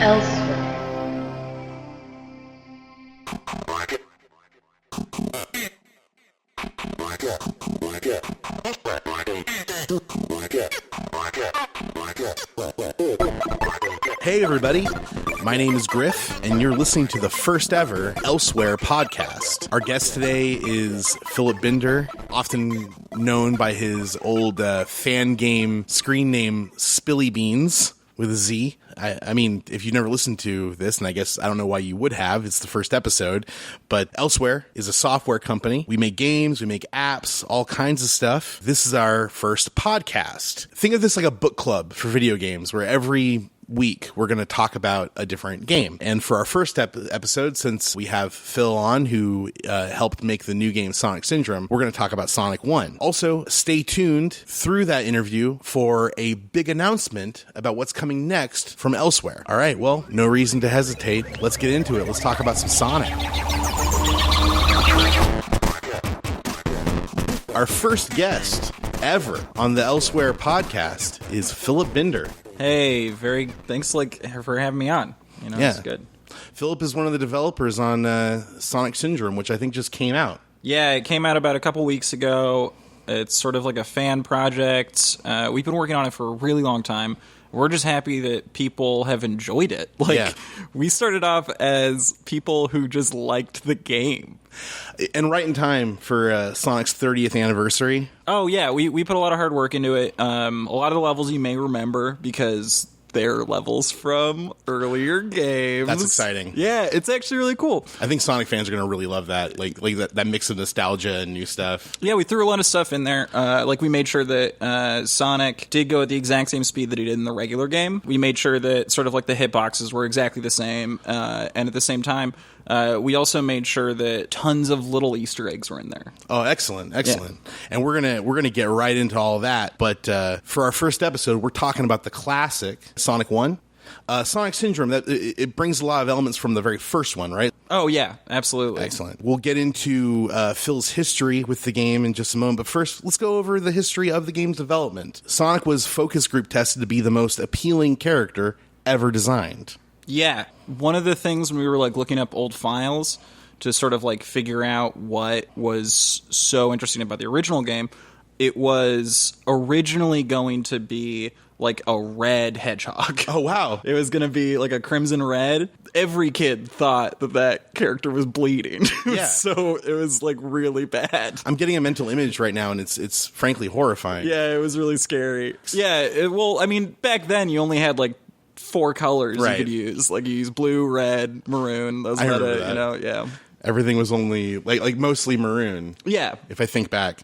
Elsewhere. Hey everybody, my name is Griff, and you're listening to the first ever Elseware podcast. Our guest today is Phillip Binder, often known by his old fan game screen name Spilly Beans with a Z. I mean, if you've never listened to this, and I guess I don't know why you would have, it's the first episode, but Elseware is a software company. We make games, we make apps, all kinds of stuff. This is our first podcast. Think of this like a book club for video games, where every week we're going to talk about a different game. And for our first episode, since we have Phil on, who helped make the new game Sonic Syndrome, we're going to talk about Sonic 1. Also, stay tuned through that interview for a big announcement about what's coming next from Elsewhere. All right, well, no reason to hesitate. Let's get into it. Let's talk about some Sonic. Our first guest ever on the Elsewhere podcast is Phillip Binder. Hey, thanks for having me on. It's good. Phillip is one of the developers on Sonic Syndrome, which I think just came out. Yeah, it came out about a couple weeks ago. It's sort of like a fan project. We've been working on it for a really long time. We're just happy that people have enjoyed it. We started off as people who just liked the game. And right in time for Sonic's 30th anniversary. Oh, yeah. We put a lot of hard work into it. A lot of the levels you may remember because they're levels from earlier games. That's exciting. Yeah, it's actually really cool. I think Sonic fans are going to really love that. Like that mix of nostalgia and new stuff. Yeah, we threw a lot of stuff in there. We made sure that Sonic did go at the exact same speed that he did in the regular game. We made sure that sort of like the hitboxes were exactly the same. And at the same time, we also made sure that tons of little Easter eggs were in there. Oh, excellent. Yeah. And we're gonna get right into all of that. But for our first episode, we're talking about the classic Sonic 1. Sonic Syndrome, it brings a lot of elements from the very first one, right? Oh, yeah, absolutely. Excellent. We'll get into Phil's history with the game in just a moment, but first, let's go over the history of the game's development. Sonic was focus group tested to be the most appealing character ever designed. Yeah. One of the things when we were looking up old files to sort of figure out what was so interesting about the original game, it was originally going to be a red hedgehog. Oh, wow. It was going to be a crimson red. Every kid thought that character was bleeding. Yeah. So it was really bad. I'm getting a mental image right now, and it's frankly horrifying. Yeah, it was really scary. Yeah, back then you only had 4 colors you could use. You use blue, red, maroon. Those were that. Yeah. Everything was only mostly maroon. Yeah. If I think back.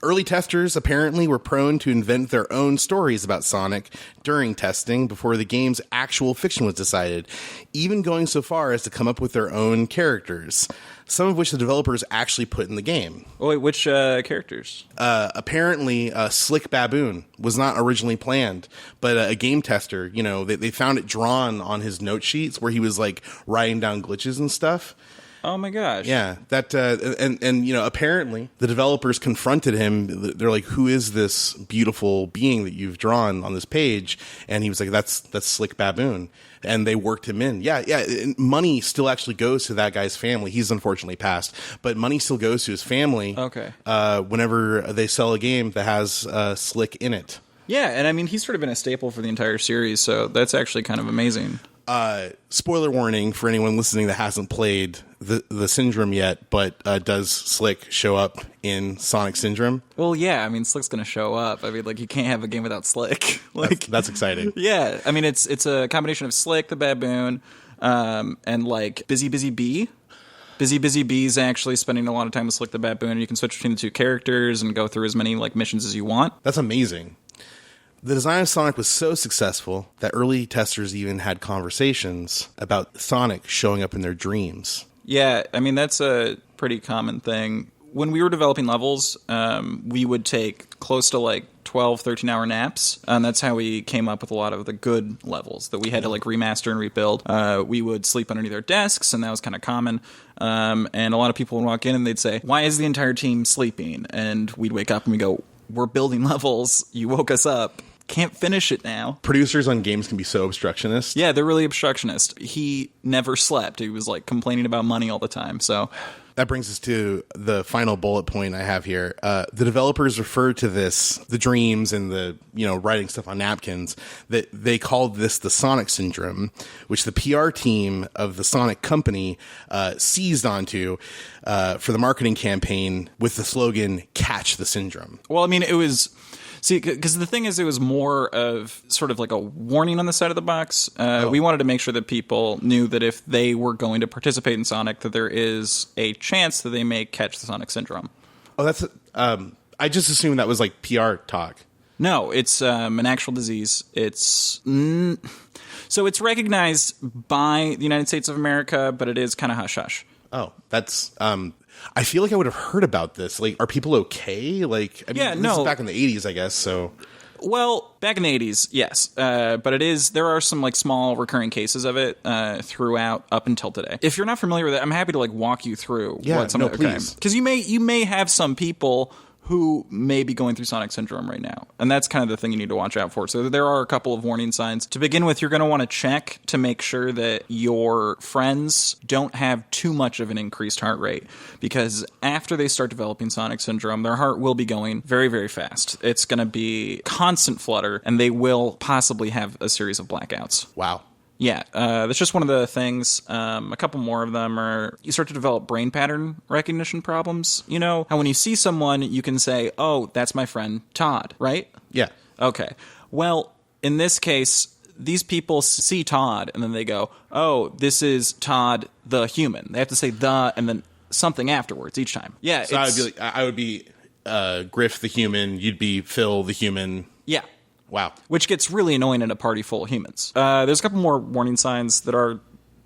Early testers apparently were prone to invent their own stories about Sonic during testing before the game's actual fiction was decided, even going so far as to come up with their own characters, some of which the developers actually put in the game. Oh, wait, which characters? Apparently, Slick Baboon was not originally planned, but a game tester, they found it drawn on his note sheets where he was writing down glitches and stuff. Oh my gosh. Yeah, that and apparently the developers confronted him. They're like, "Who is this beautiful being that you've drawn on this page?" And he was like, "That's Slick Baboon." And they worked him in. Yeah. Money still actually goes to that guy's family. He's unfortunately passed, but money still goes to his family. Okay. Whenever they sell a game that has Slick in it. Yeah, and he's sort of been a staple for the entire series, so that's actually kind of amazing. Spoiler warning for anyone listening that hasn't played the Syndrome yet, but does Slick show up in Sonic Syndrome? Well, yeah, Slick's going to show up. you can't have a game without Slick. That's exciting. Yeah, it's a combination of Slick, the baboon, and Busy Bee. Busy Bee's actually spending a lot of time with Slick the baboon, and you can switch between the two characters and go through as many missions as you want. That's amazing. The design of Sonic was so successful that early testers even had conversations about Sonic showing up in their dreams. Yeah, that's a pretty common thing. When we were developing levels, we would take close to 12, 13-hour naps, and that's how we came up with a lot of the good levels that we had to remaster and rebuild. We would sleep underneath our desks, and that was kind of common. And a lot of people would walk in and they'd say, "Why is the entire team sleeping?" And we'd wake up and we go, "We're building levels. You woke us up. can't finish it now. Producers on games can be so obstructionist. Yeah, they're really obstructionist. He never slept. He was like complaining about money all the time. So that brings us to the final bullet point I have here. The developers referred to this, the dreams and the, writing stuff on napkins, that they called this the Sonic syndrome, which the PR team of the Sonic company seized onto for the marketing campaign with the slogan, "Catch the Syndrome." Well, I mean, it was... See, because the thing is, it was more of sort of like a warning on the side of the box. We wanted to make sure that people knew that if they were going to participate in Sonic, that there is a chance that they may catch the Sonic syndrome. Oh, that's... I just assumed that was like PR talk. No, it's an actual disease. It's... So it's recognized by the United States of America, but it is kind of hush-hush. Oh, that's... I feel like I would have heard about this. Like, are people okay? Like, I mean, this is back in the 80s, I guess, so... Well, back in the 80s, yes. But there are some like small recurring cases of it throughout up until today. If you're not familiar with it, I'm happy to like walk you through what some of it. Please. Because you may have some people who may be going through Sonic syndrome right now. And that's kind of the thing you need to watch out for. So there are a couple of warning signs. To begin with, you're going to want to check to make sure that your friends don't have too much of an increased heart rate. Because after they start developing Sonic syndrome, their heart will be going very, very fast. It's going to be constant flutter, and they will possibly have a series of blackouts. Wow. Yeah, that's just one of the things. A couple more of them are you start to develop brain pattern recognition problems. You know how when you see someone, you can say, "Oh, that's my friend Todd," right? Yeah. Okay. Well, in this case, these people see Todd, and then they go, "Oh, this is Todd the human." They have to say "the" and then something afterwards each time. Yeah. So I would be Griff the human. You'd be Phil the human. Yeah. Wow. Which gets really annoying in a party full of humans. There's a couple more warning signs that are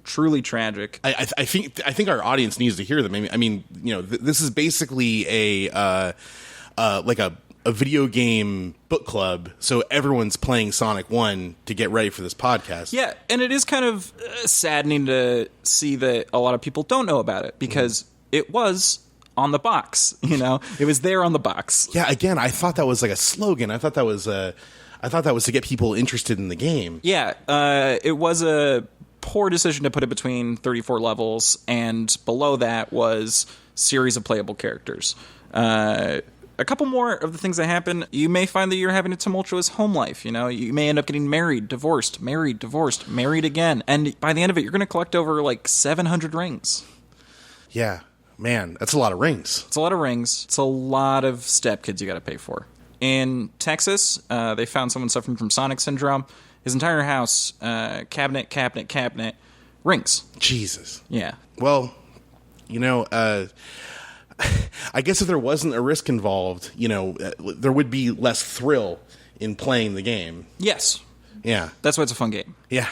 truly tragic. I think our audience needs to hear them. I mean, this is basically a video game book club, so everyone's playing Sonic 1 to get ready for this podcast. Yeah, and it is kind of saddening to see that a lot of people don't know about it, because it was on the box, It was there on the box. Yeah, again, I thought that was like a slogan. I thought that was to get people interested in the game. Yeah, it was a poor decision to put it between 34 levels, and below that was series of playable characters. A couple more of the things that happen, you may find that you're having a tumultuous home life, You may end up getting married, divorced, married again. And by the end of it, you're going to collect over like 700 rings. Yeah. Man, that's a lot of rings. It's a lot of rings. It's a lot of stepkids you got to pay for. In Texas, they found someone suffering from Sonic syndrome. His entire house, cabinet, rings. Jesus. Yeah. Well, I guess if there wasn't a risk involved, there would be less thrill in playing the game. Yes. Yeah. That's why it's a fun game. Yeah.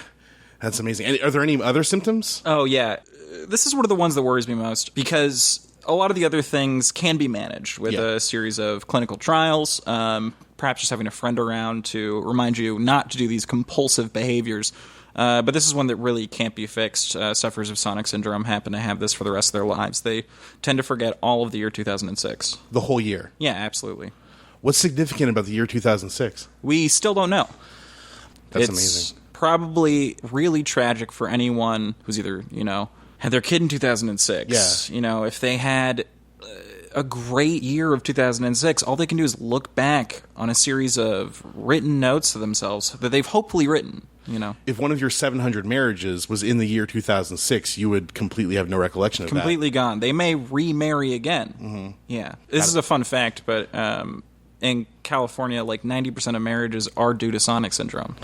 That's amazing. And are there any other symptoms? Oh, yeah. This is one of the ones that worries me most, because a lot of the other things can be managed with a series of clinical trials, perhaps just having a friend around to remind you not to do these compulsive behaviors. But this is one that really can't be fixed. Sufferers of Sonic syndrome happen to have this for the rest of their lives. They tend to forget all of the year 2006. The whole year? Yeah, absolutely. What's significant about the year 2006? We still don't know. That's amazing. Probably really tragic for anyone who's either, had their kid in 2006. Yeah. If they had a great year of 2006, all they can do is look back on a series of written notes to themselves that they've hopefully written, If one of your 700 marriages was in the year 2006, you would completely have no recollection of that. Completely gone. They may remarry again. Mm-hmm. Yeah. This is a fun fact, but in California, like 90% of marriages are due to Sonic syndrome.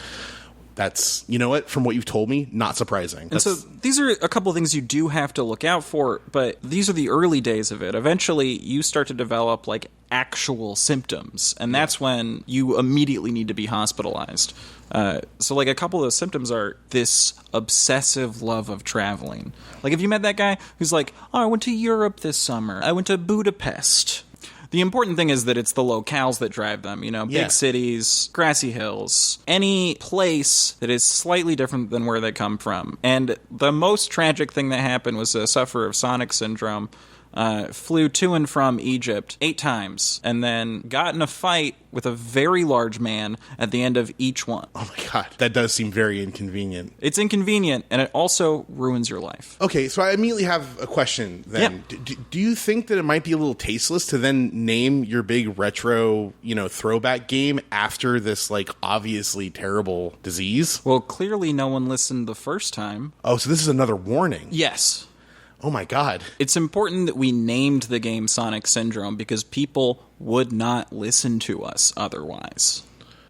That's, what? From what you've told me, not surprising. And so these are a couple of things you do have to look out for, but these are the early days of it. Eventually, you start to develop, like, actual symptoms, and that's when you immediately need to be hospitalized. So, like, a couple of those symptoms are this obsessive love of traveling. Like, have you met that guy who's like, "Oh, I went to Europe this summer. I went to Budapest." The important thing is that it's the locales that drive them, big cities, grassy hills, any place that is slightly different than where they come from. And the most tragic thing that happened was a sufferer of Sonic syndrome flew to and from Egypt 8 times, and then got in a fight with a very large man at the end of each one. Oh my god, that does seem very inconvenient. It's inconvenient, and it also ruins your life. Okay, so I immediately have a question then. Yeah. Do you think that it might be a little tasteless to then name your big retro, throwback game after this, like, obviously terrible disease? Well, clearly no one listened the first time. Oh, so this is another warning. Yes. Oh my god. It's important that we named the game Sonic Syndrome because people would not listen to us otherwise.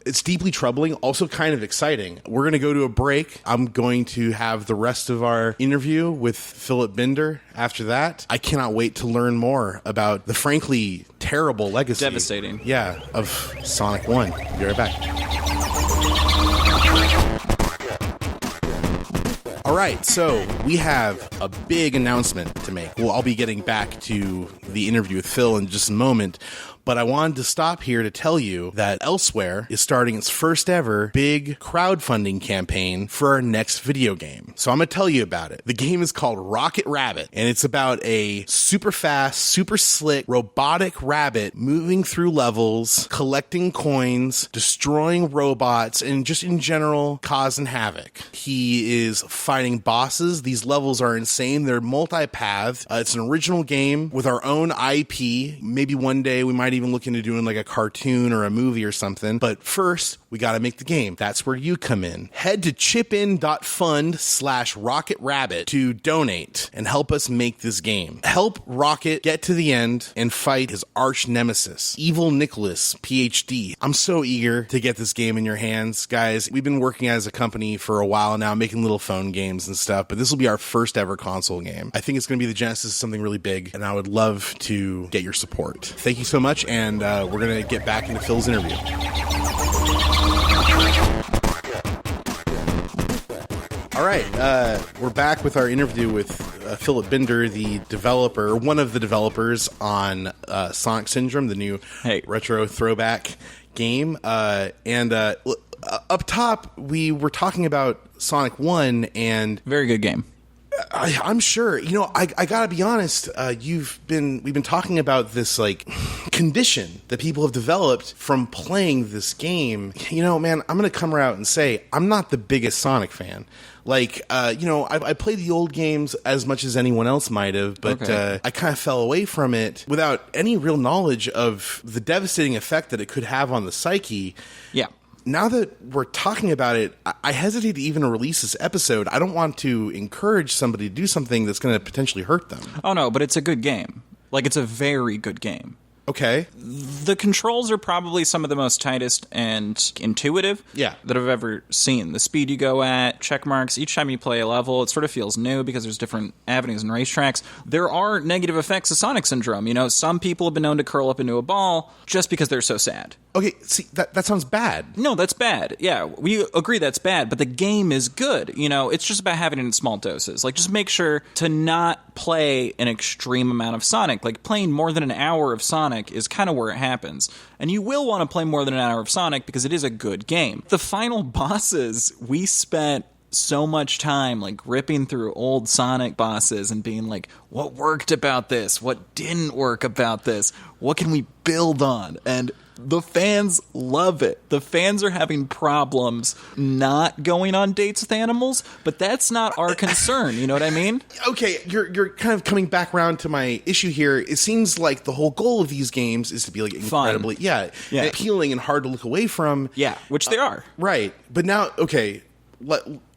It's deeply troubling, also kind of exciting. We're going to go to a break. I'm going to have the rest of our interview with Phillip Binder after that. I cannot wait to learn more about the frankly terrible legacy. Devastating. Yeah, of Sonic 1. Be right back. All right, so we have a big announcement to make. Well, I'll be getting back to the interview with Phil in just a moment, but I wanted to stop here to tell you that Elseware is starting its first ever big crowdfunding campaign for our next video game. So I'm going to tell you about it. The game is called Rocket Rabbit, and it's about a super fast, super slick, robotic rabbit moving through levels, collecting coins, destroying robots, and just in general, causing havoc. He is fighting bosses. These levels are insane. They're multi-path. It's an original game with our own IP. Maybe one day we might even look into doing like a cartoon or a movie or something. But first, we got to make the game. That's where you come in. Head to chipin.fund/Rocket Rabbit to donate and help us make this game. Help Rocket get to the end and fight his arch nemesis, Evil Nicholas, PhD. I'm so eager to get this game in your hands, guys. We've been working as a company for a while now, making little phone games and stuff, but this will be our first ever console game. I think it's going to be the genesis of something really big, and I would love to get your support. Thank you so much, and we're going to get back into Phil's interview. All right, we're back with our interview with Phillip Binder, the developer, one of the developers on Sonic Syndrome, the new retro throwback game. And up top, we were talking about Sonic 1, and very good game. I'm sure. I gotta be honest. We've been talking about this like condition that people have developed from playing this game. Man, I'm gonna come out and say I'm not the biggest Sonic fan. Like, I played the old games as much as anyone else might have, but okay. I kind of fell away from it without any real knowledge of the devastating effect that it could have on the psyche. Yeah. Now that we're talking about it, I hesitate to even release this episode. I don't want to encourage somebody to do something that's going to potentially hurt them. Oh, no, but it's a good game. Like, it's a very good game. Okay. The controls are probably some of the most tightest and intuitive that I've ever seen. The speed you go at, check marks, each time you play a level, it sort of feels new because there's different avenues and racetracks. There are negative effects of Sonic Syndrome. Some people have been known to curl up into a ball just because they're so sad. Okay, see, that sounds bad. No, that's bad. Yeah, we agree that's bad, but the game is good. It's just about having it in small doses. Like, just make sure to not play an extreme amount of Sonic. Like, playing more than an hour of Sonic is kind of where it happens. And you will want to play more than an hour of Sonic because it is a good game. The final bosses, we spent so much time like ripping through old Sonic bosses and being like, what worked about this? What didn't work about this? What can we build on? And the fans love it. The fans are having problems not going on dates with animals, but that's not our concern. You know what I mean? Okay, you're kind of coming back around to my issue here. It seems like the whole goal of these games is to be like incredibly, appealing and hard to look away from. Yeah, which they are. Right. But now, okay,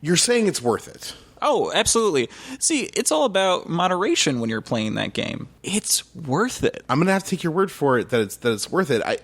you're saying it's worth it. Oh, absolutely. See, it's all about moderation when you're playing that game. It's worth it. I'm going to have to take your word for it that it's worth it. I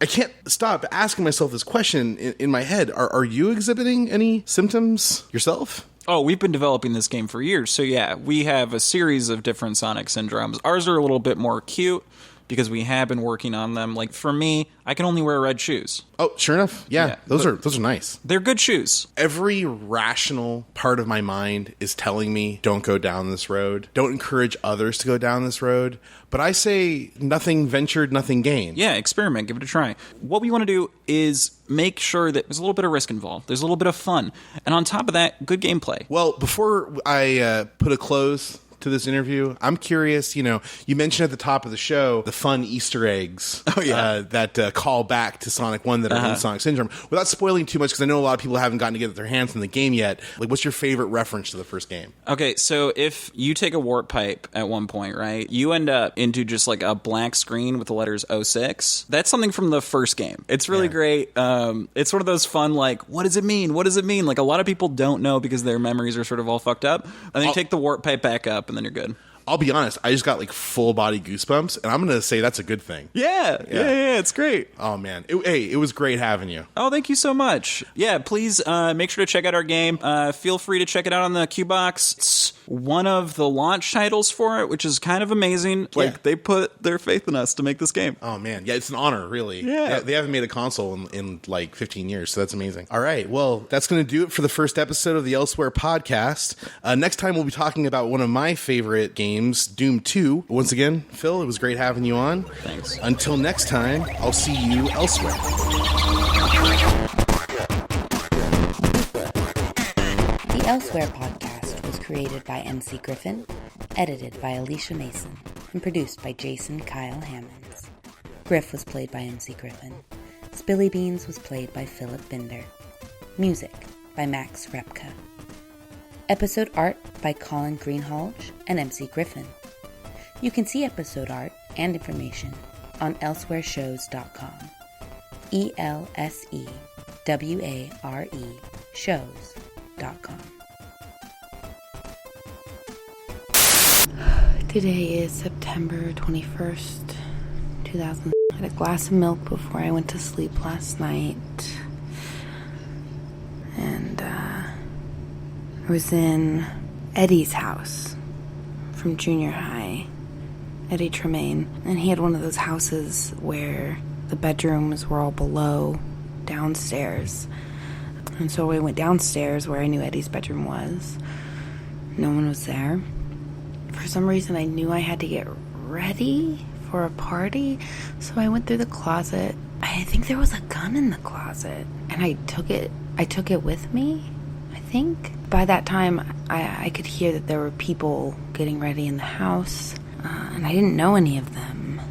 can't stop asking myself this question in my head. Are you exhibiting any symptoms yourself? Oh, we've been developing this game for years. So yeah, we have a series of different Sonic syndromes. Ours are a little bit more cute because we have been working on them. Like, for me, I can only wear red shoes. Oh, sure enough. Yeah, those are nice. They're good shoes. Every rational part of my mind is telling me, don't go down this road. Don't encourage others to go down this road. But I say, nothing ventured, nothing gained. Yeah, experiment. Give it a try. What we want to do is make sure that there's a little bit of risk involved. There's a little bit of fun. And on top of that, good gameplay. Well, before I put a close to this interview. I'm curious, you mentioned at the top of the show the fun Easter eggs that call back to Sonic 1 that are in Sonic Syndrome. Without spoiling too much, because I know a lot of people haven't gotten to get their hands on the game yet, like, what's your favorite reference to the first game? Okay, so if you take a warp pipe at one point, right, you end up into just like a blank screen with the letters 06. That's something from the first game. It's really great. It's one of those fun, like, what does it mean? What does it mean? Like, a lot of people don't know because their memories are sort of all fucked up. And then you take the warp pipe back up, and then you're good. I'll be honest, I just got like full body goosebumps, and I'm going to say that's a good thing. Yeah, it's great. Oh, man. It was great having you. Oh, thank you so much. Yeah, please make sure to check out our game. Feel free to check it out on the Qbox. It's one of the launch titles for it, which is kind of amazing. Like, they put their faith in us to make this game. Oh, man. Yeah, it's an honor, really. Yeah. They haven't made a console in like 15 years, so that's amazing. All right, well, that's going to do it for the first episode of the Elsewhere podcast. Next time, we'll be talking about one of my favorite games, Doom 2. Once again, Phil, it was great having you on. Thanks. Until next time, I'll see you elsewhere. The Elsewhere podcast was created by MC Griffin, edited by Alicia Mason, and produced by Jason Kyle Hammonds. Griff was played by MC Griffin. Spilly Beans was played by Phillip Binder. Music by Max Repka. Episode art by Colin Greenhalgh and MC Griffin. You can see episode art and information on elsewhereshows.com. ELSEWARE shows.com. Today is September 21st, 2000. I had a glass of milk before I went to sleep last night. And, I was in Eddie's house from junior high, Eddie Tremaine, and he had one of those houses where the bedrooms were all below, downstairs. And so I went downstairs where I knew Eddie's bedroom was. No one was there. For some reason, I knew I had to get ready for a party, so I went through the closet. I think there was a gun in the closet, and I took it with me, I think. By that time, I could hear that there were people getting ready in the house, and I didn't know any of them.